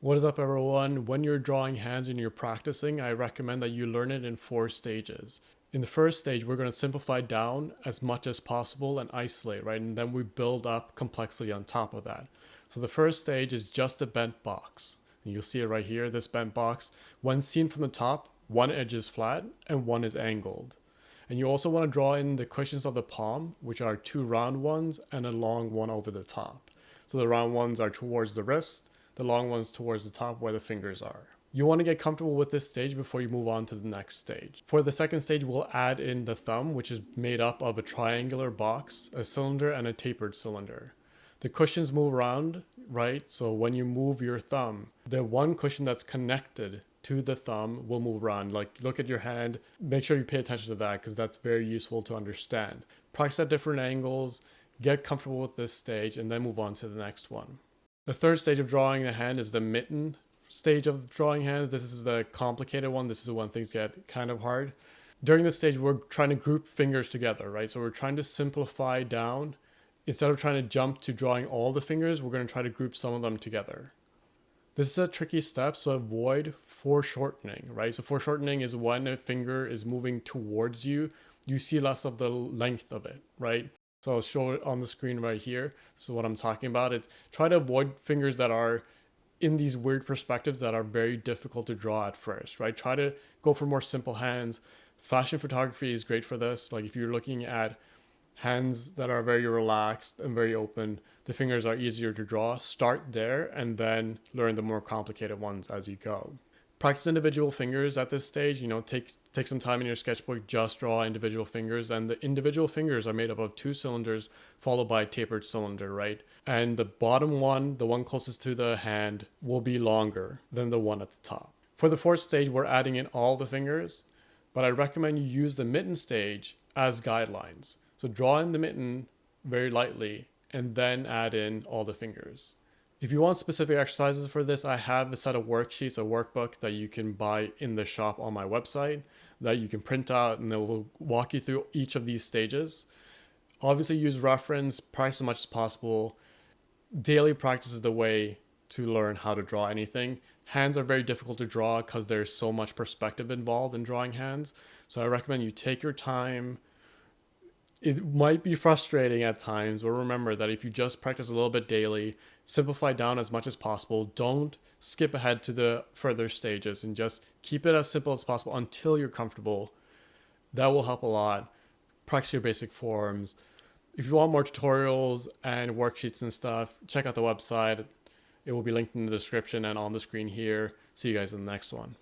What is up, everyone? When you're drawing hands and you're practicing, I recommend that you learn it in 4 stages. In the first stage, we're going to simplify down as much as possible and isolate, right? And then we build up complexity on top of that. So the first stage is just a bent box. And you'll see it right here, this bent box. When seen from the top, one edge is flat and one is angled. And you also want to draw in the cushions of the palm, which are 2 round ones and a long one over the top. So the round ones are towards the wrist, the long ones towards the top where the fingers are. You want to get comfortable with this stage before you move on to the next stage. For the second stage, we'll add in the thumb, which is made up of a triangular box, a cylinder, and a tapered cylinder. The cushions move around, right? So when you move your thumb, the one cushion that's connected to the thumb will move around. Like, look at your hand, make sure you pay attention to that because that's very useful to understand. Practice at different angles, get comfortable with this stage, and then move on to the next one. The third stage of drawing the hand is the mitten stage of drawing hands. This is the complicated one. This is when things get kind of hard. During this stage, we're trying to group fingers together, right? So we're trying to simplify down. Instead of trying to jump to drawing all the fingers, we're going to try to group some of them together. This is a tricky step, so avoid foreshortening, right? So foreshortening is when a finger is moving towards you, you see less of the length of it, right? So I'll show it on the screen right here. This is what I'm talking about. Try to avoid fingers that are in these weird perspectives that are very difficult to draw at first, right? Try to go for more simple hands. Fashion photography is great for this. Like if you're looking at hands that are very relaxed and very open, the fingers are easier to draw. Start there and then learn the more complicated ones as you go. Practice individual fingers at this stage. Take some time in your sketchbook, just draw individual fingers, and the individual fingers are made up of 2 cylinders followed by a tapered cylinder, right? And the bottom one, the one closest to the hand, will be longer than the one at the top. For the fourth stage, we're adding in all the fingers, but I recommend you use the mitten stage as guidelines. So draw in the mitten very lightly and then add in all the fingers. If you want specific exercises for this, I have a set of worksheets, a workbook that you can buy in the shop on my website that you can print out, and it will walk you through each of these stages. Obviously use reference, practice as much as possible. Daily practice is the way to learn how to draw anything. Hands are very difficult to draw because there's so much perspective involved in drawing hands. So I recommend you take your time. It might be frustrating at times, but remember that if you just practice a little bit daily, simplify down as much as possible, don't skip ahead to the further stages and just keep it as simple as possible until you're comfortable. That will help a lot. Practice your basic forms. If you want more tutorials and worksheets and stuff, check out the website. It will be linked in the description and on the screen here. See you guys in the next one.